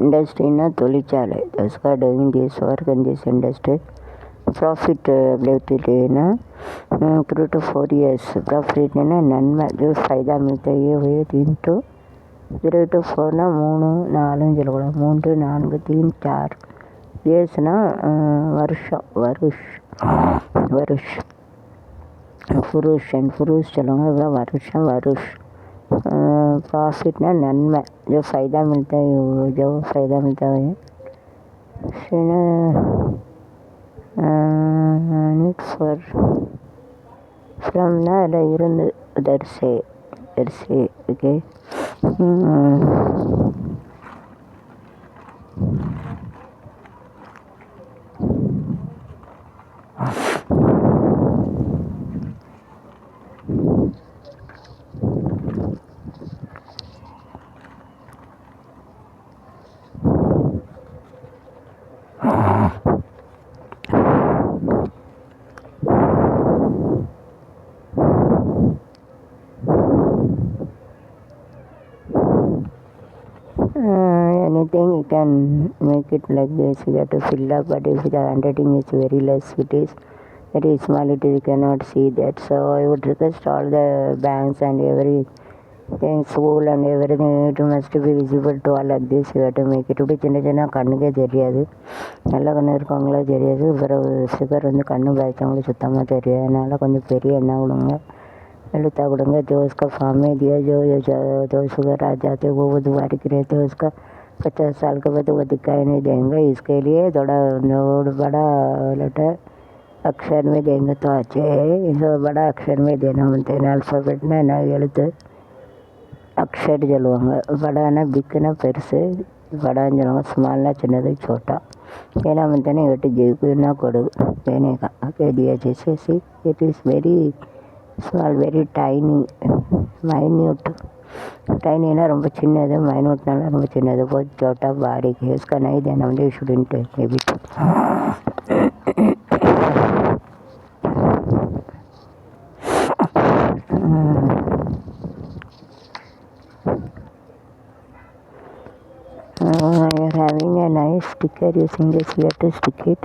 இண்டஸ்ட்ரின்னா தொழிற்சாலை. Those who are doing this work in this industry, profitability ना 3 to 4 years. Profit ना नन्मा जो फायदा मिलता है वो 3 to 0 to 4 ना 3 4 चलो 3 4 3 4 years ना வருஷ पुरुष चलोगे वर्ष प्रॉफिट ना नन्मा जो फ़ायदा मिलता है वो जो फ़ायदा मिलता है नीड फॉर फ्रॉम ना इरुंद उधर से okay anything you can make it like this. You have to fill up, but if the handwriting is very less, it is very small, it is, you cannot see that. So I would request all the banks and everything, school and everything, it must be visible to all like this. You have to make it. இப்படி சின்ன சின்ன கண்ணுக்கே தெரியாது, நல்ல கண்ணு இருக்கவங்களே தெரியாது, பிறகு sugar வந்து கண்ணு பாய்ச்சவங்களுக்கு சுத்தமாக தெரியாது. அதனால் கொஞ்சம் பெரிய எண்ணெய் கொடுங்க, लुता गुड़ंगा जो उसका फॉर्म में दिया जो शुगर आ जाते वो दोबारा के रहते उसका 50 साल के बाद वो दिखाई नहीं देंगे. इसके लिए थोड़ा नोट बड़ा लेटर अक्षर में देंगे तो अच्छे है. इसे बड़ा अक्षर में देना बनते हैं. अल्फ़ाबेट में ना எழுத்து अक्षर चलवांगा. बड़ा ना बिग ना பெருசு, बड़ा चलवांगा. स्मॉल ना चिन्नது छोटा ஏன்னா வந்து எட்டு ஜெயிக்குன்னா கொடு தேனேக்கா okay DHSC. It is very small, very tiny, minute. டைனினா ரொம்ப சின்னது, மைन्यूटனால ரொம்ப சின்னது. बहुत छोटा बारीक है, उसका नहीं देना मुझे. Student habit you are having a nice sticker using this. You have to stick it.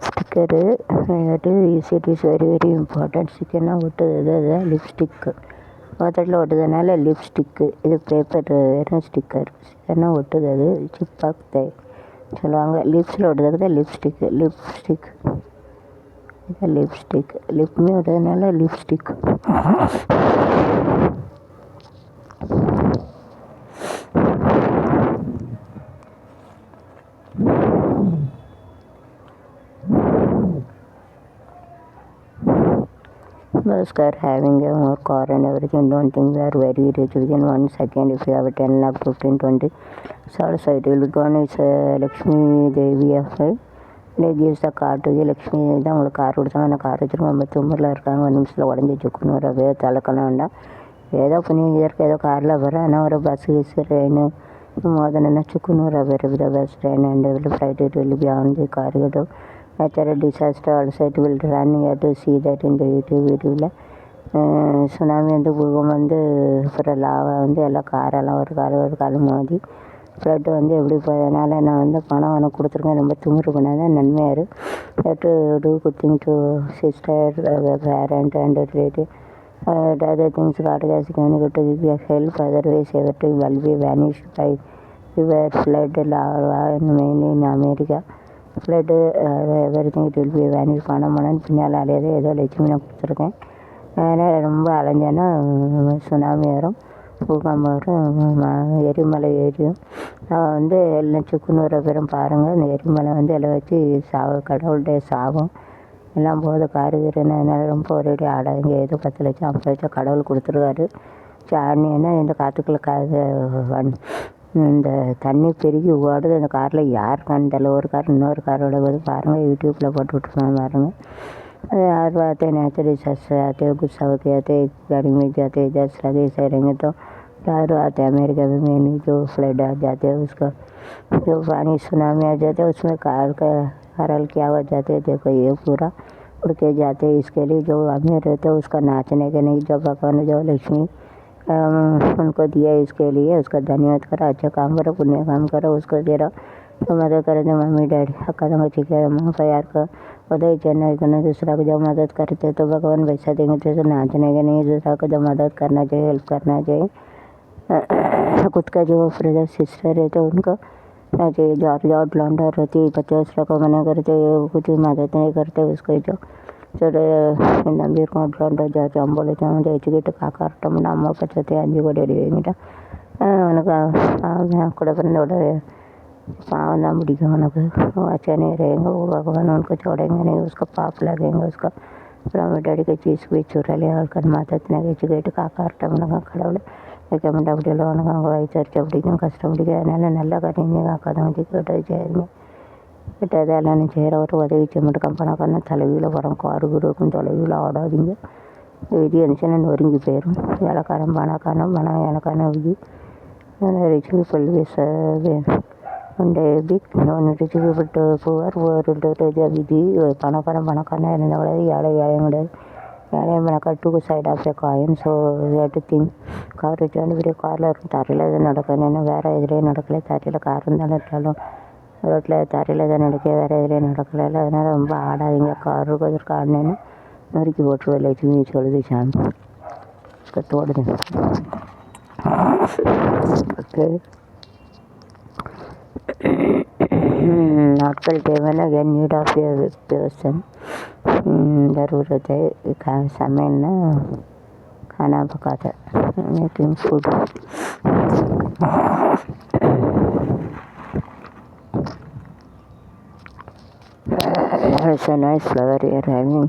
Sticker that is it is very important. sticker ना ஒட்டுது லிப்ஸ்டிக் முதல்ல ஒட்டுறதுனால லிப்ஸ்டிக்கு. இது பேப்பர் வெறும் ஸ்டிக்கர். ஸ்டிக்கர்னா ஒட்டுது, அது சிப்பாக்கு சொல்லுவாங்க. லிப்ஸில் ஒட்டுறதுக்கு தான் லிப்ஸ்டிக்கு. இது லிப்ஸ்டிக். லிப்மே ஒட்டுறதுனால lipstick. Those who are having a more car and everything, don't think we are very rich within 1 second. If you have a 10 lakh, 15, 20, so also it will go on. It's Lakshmi Devi of they gives the car to you. Lakshmi தான் உங்களுக்கு car கொடுத்தாங்க. அந்த car வச்சுருக்கோம். நம்ம தும்பரில் இருக்காங்க, 1 நிமிஷத்தில் உடஞ்சி சுக்குன்னு ஒரு வேறு தலக்கணும் வேண்டாம். ஏதோ புண்ணியம் இதற்கு ஏதோ காரில் வர, ஆனால் ஒரு பஸ்ஸு ட்ரெயின் மோதனா சுக்குன்னு ஒரு வேறு bus train and flight it will be on the car. கேட்டோ natural disaster also it will run. You have to see that in the YouTube வீடியோவில். சுனாமி வந்து பூகம் வந்து அப்புறம் லாவா வந்து எல்லாம் காரெல்லாம் ஒரு கால் மோதி ஃப்ளட்டு வந்து எப்படி போயதுனால நான் வந்து பணம் உனக்கு கொடுத்துருக்கேன். ரொம்ப திமிரு பண்ணாதான் நன்மையாரு. To do good thing to sister parent and relative other things. God has given you to give you help, otherwise everything will be vanished by river, flood, lava, mainly in America. Flood everything it will B vanish. பணம் பின்னால் அலையாது. ஏதோ லட்சுமி நான் கொடுத்துருக்கேன். அதனால் ரொம்ப அலைஞ்சேன்னா tsunami வரும், பூகம்பம் வரும், எரிமலை ஏறியும். நான் வந்து எல்லாம் சுக்குன்னு ஒரு பேரும் பாருங்கள். அந்த எரிமலை வந்து எல்லாம் வச்சு கடவுளுடைய சாபம் எல்லாம் போது காருகிறேன்னு. அதனால் ரொம்ப ஒரேடி ஆடாதுங்க. ஏதோ 10 லட்சம் 50 லட்சம் கடவுள் கொடுத்துருவாரு. சாணின்னா இந்த காற்றுக்குள்ள இந்த தண்ணி பெருகி ஓடுது. அந்த காரில் யார் கண்டல ஒரு கார் இன்னொரு காரோட போது பாருங்கள். யூடியூப்பில் போட்டு விட்ருக்காங்க பாருங்கள். हर बात है नेचुरल से आते हो, गुस्सा होते आते गाड़ी में जाते जैसे लगे ऐसे रहेंगे तो हर आते हैं। अमेरिका में मेनली जो फ्लड आ जाते हैं उसका जो पानी सुनामी आ जाते हैं उसमें कार का हरल क्या हो जाते हैं। देखो ये पूरा उड़ के जाते हैं। इसके लिए जो अमीर रहते हैं उसका नाचने के नहीं, जो भगवान जो लक्ष्मी उनको दिया इसके लिए उसका धन्यवाद करो, अच्छा काम करो, पुण्य काम करो, उसको दे रहा तो मदद करे तो मम्मी डैडी अक्का तंग अम्मा का यार का उदय चेन्नई करना दूसरा को जब मदद करते तो भगवान पैसा देंगे तो नाचने के नहीं, दूसरा को जब मदद करना चाहिए, हेल्प करना चाहिए। खुद का जो ब्रदर सिस्टर है तो उनको चाहिए, जो जॉर्ज लॉन्डर रहती 50 को मना करते कुछ मदद नहीं करते उसको जो नंबर कोटलो जाति अंबोले जयचिगिट काकारटम अम्म पचते अंजी को डेरिवेंगिट கூட பிறந்தோட पाँव ना मुड़ेगा उनको अच्छा नहीं रहेगा, वो भगवान उनको छोड़ेंगे नहीं, उसका पाप लगेंगे, उसका मम्मी डैडी की चीज़ भी चुरा लिया और कर माता इतने गए काकारटम खड़े डबड़ीलो वैसर चपड़ीके कष्टपड़ीके नल्ला कटिंग कदम పెట్టేదాలని చేరవరు ఉదయం చెమటకం పడకన్నా తలవీలో వరం కారు గురుకుని తలవీలో ఆడాదింగ ఇది అనుసరించి ఒరింగిపోయారు ఎలకాలం పడకనం మన ఎలకాలం ఇది రిచ్ పీపుల్ ఉండే big non rich people poor ఇది పణకన్నా ఏడేం ఉండేది ஏழைமனக்கா two side of a coin. So to think car return பெரிய காரில் இருக்கும், தரையில் எதுவும் நடக்கணும்னா வேறு எதுலேயும் நடக்கல, தரையில் கார் இருந்தாலும் இட்டாலும் ரோட்டில் தரையில் எதாவது நடக்க வேறு எதுலேயும் நடக்கல, அதனால் ரொம்ப ஆடாதீங்க. கார் இருக்கிறதுக்கு ஆடினேன்னா நறுக்கி போட்டுருவோம் லட்சுமி சொல்லுது சாமி தோடுது. ஓகே नाटकल table again need of a person ज़रूरत है समय ना खाना पकाता making food. It's a nice flower you're having.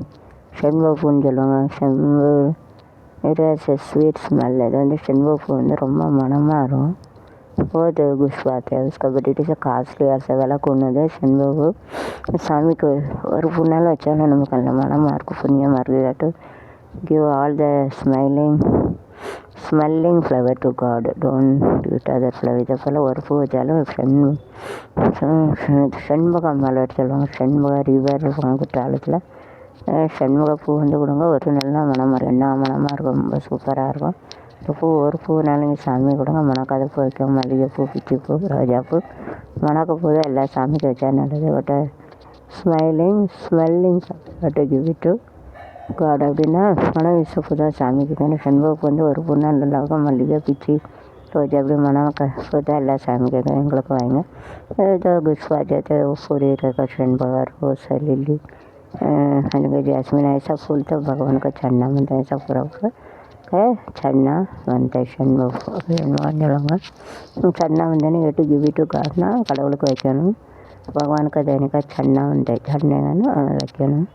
Shenbo பூஞ்சொல்லுவாங்க. செம்பு it has a sweet smell. அது வந்து செண்பக பூ வந்து ரொம்ப மணமாக இருக்கும். बहुत कुछ बात है उसका, but it is a costly also, விலை கொண்டது செண்பக பூ. சாமிக்கு ஒரு பூனாலும் வச்சாலும் நமக்கு நல்ல மனமாக இருக்கும், புண்ணியமாக இருக்குது. Give all the smelling flower to god, don't give other flower. இதை போல் ஒரு பூ வச்சாலும் செண்பகம் மலர் சொல்லுவாங்க, செண்பக ரிவர் இருக்கும் குற்றாலத்தில். செண்பக பூ வந்து கொடுங்க, ஒரு நல்ல மனமாக இருக்கும், என்ன மனமாக இருக்கும், ரொம்ப சூப்பராக இருக்கும். பூ ஒரு பூனாலும் சாமி கொடுங்க, மணக்காத பூ வைக்கும், மல்லிகைப்பூ, பிச்சிப்பூ, ரோஜாப்பூ, மணக்கப்பூ தான் எல்லா சாமிக்கு வச்சா நல்லது. But smelling but give it to god அப்படின்னா மனம் வீசப்பூ தான் சாமிக்கு வேணும். செண்பகப்பூ வந்து ஒரு பூனா நல்லா இருக்கும், மல்லிகை, பிச்சி, ரோஜா அப்படி மணப்பூ தான் எல்லா சாமிக்கு வைக்கும், எங்களுக்கு வாங்க. ஏதோ गुस्वाजाते पूरी का செண்பக, ரோஸ், लिली, जैस्मिन, ऐसा फूल तो भगवान को चढ़ना बनता है, ऐसा पूरा चढ़ना बनता है. செண்பகம் चढ़ना வந்தேன்னு எட்டு கிவிட்டு காட்டினா கடவுளுக்கு வைக்கணும், பகவானுக்கு தேனிக்கா சன்னா வந்து சன்னைன்னு வைக்கணும்.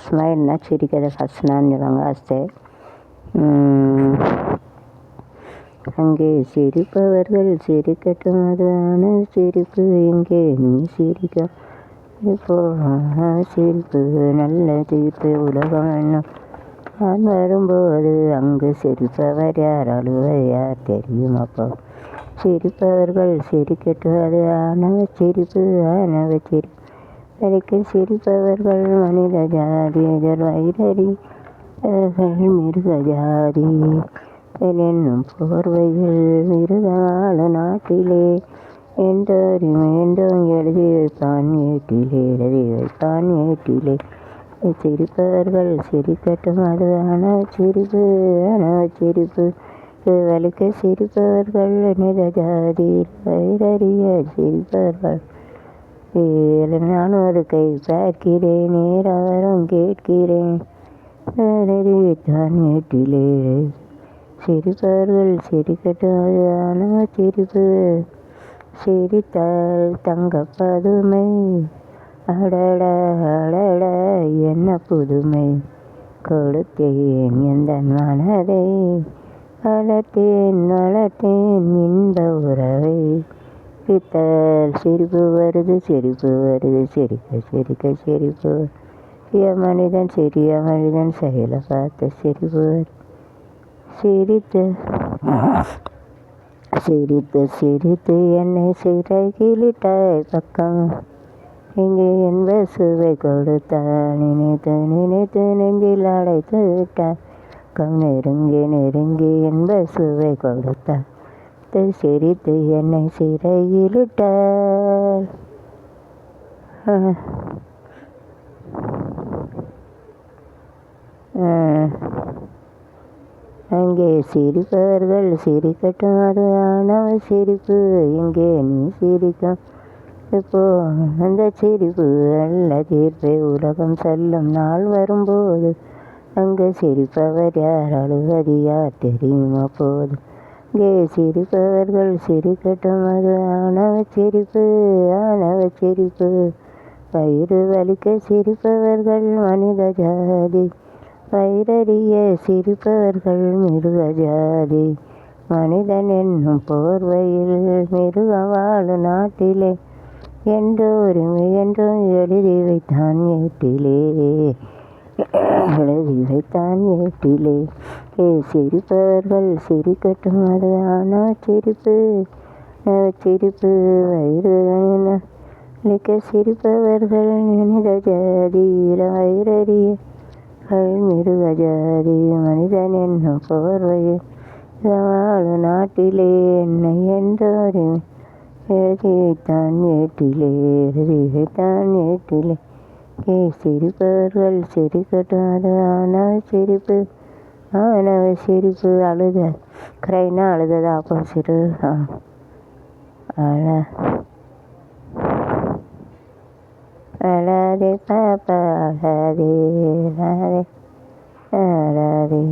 ஸ்மைல்னா சிரிக்கிறது ஹஸ்னான்னு சொல்லுவாங்க, அஸ்தே. அங்கே சிரிப்பவர்கள் சிரிக்கட்டும், அதான சிரிப்பு, இங்கே நீ சிரிக்க இப்போ சிரிப்பு நல்ல தீர்ப்பு உலகம் என்னும் நான் வரும்போது அங்கு சிரிப்பவர் யார், அழுவர் யார் தெரியும் அப்போ. சிரிப்பவர்கள் சிரிக்கட்டும், அது ஆணவ சிரிப்பு, ஆணவ சிரிப்பு சிரிப்பவர்கள் மனித ஜாதி, வைரறி மிருக ஜாதி என்னும் போர்வையில் மிருகவாழ நாட்டிலே என்றும் எழுதி வைப்பான் ஏட்டிலே, எழுதி வைப்பான் ஏட்டிலே. சிரிப்பவர்கள் சிரிக்கட்டும், அது ஆணவ சிரிப்பு, ஆணவ சிரிப்பு வலிக்க சிரிப்பவர்கள் மனித ஜாதி, வைரறிய சிரிப்பவர்கள். நான் ஒரு கை பார்க்கிறேன், நேரம் கேட்கிறேன், தான் ஏட்டிலே. சிரிப்பவர்கள் சிரிக்கட்டும், அது ஆணவ சிரிப்பு, சிரித்தால் தங்க பதுமை, அடட அடட என்ன புதுமை, கொடுத்தேன் எந்த மனதை, வளர்த்தேன் இன்ப உறவை. சிரித்தால் சிரிப்பு வருது, சிரிப்பு வருது, சிரிக்க சிரிக்க சிரிப்பு. சிறிய மனிதன் செயலை பார்த்து சிரிப்பு. சிரித்து என்னை சிறகிலிட்டாய் பக்கம், இங்கே என்ப சுவை கொடுத்தாள், நினைத்து நெஞ்சில் அடைத்து விட்டாய். பக்கம் நெருங்கி நெருங்கி என்ப சுவை கொடுத்தாள். சிரித்து என்னை சிறையிலிட்டாள். அங்கே சிரிப்பவர்கள் சிரிக்கட்டும், அது ஆணவ சிரிப்பு. இங்கே நீ சிரிக்கும் இப்போ அந்த சிரிப்பு அல்ல தீர்ப்பை உலகம் சொல்லும் நாள் வரும்போது. அங்கே சிரிப்பவர் யார், அழுவது யார் தெரியுமா போது. இங்கே சிரிப்பவர்கள் சிரிக்கட்டும், அது ஆணவ சிரிப்பு, ஆணவ சிரிப்பு. வயிறு வலிக்க சிரிப்பவர்கள் மனித ஜாதி, வயிறறிய சிரிப்பவர்கள் மிருக ஜாதி. மனிதன் என்னும் போர்வையில் மிருகம் வாழும் நாட்டிலே என்ற உரிமை என்றும் எழுதி வைத்தான் ஏட்டிலே, எழுதி வைத்தான் ஏட்டிலே. சிரிப்பவர்கள் சிரிக்கட்டும், அது ஆணவ சிரிப்பு, சிரிப்பு. வயிறு வலிக்க சிரிப்பவர்கள் மனித ஜாதி, வயிறறிய மிருக ஜாதி. மனிதன் என்னும் போர்வையில் வாழும் நாட்டிலே என்னை என்ற உரிமை எழுதி வைத்தான் ஏட்டிலே, எழுதி வைத்தான் ஏட்டிலே. சிரிப்பவர்கள் சிரிக்கட்டும், அது ஆணவ சிரிப்பு, ஆணவ சிரிப்பு. அழுத கிரைனா அழுதது ஆப்போசிட்டு. அழாதே பாப்பா, அழாதே, அழாதே, அழாதே.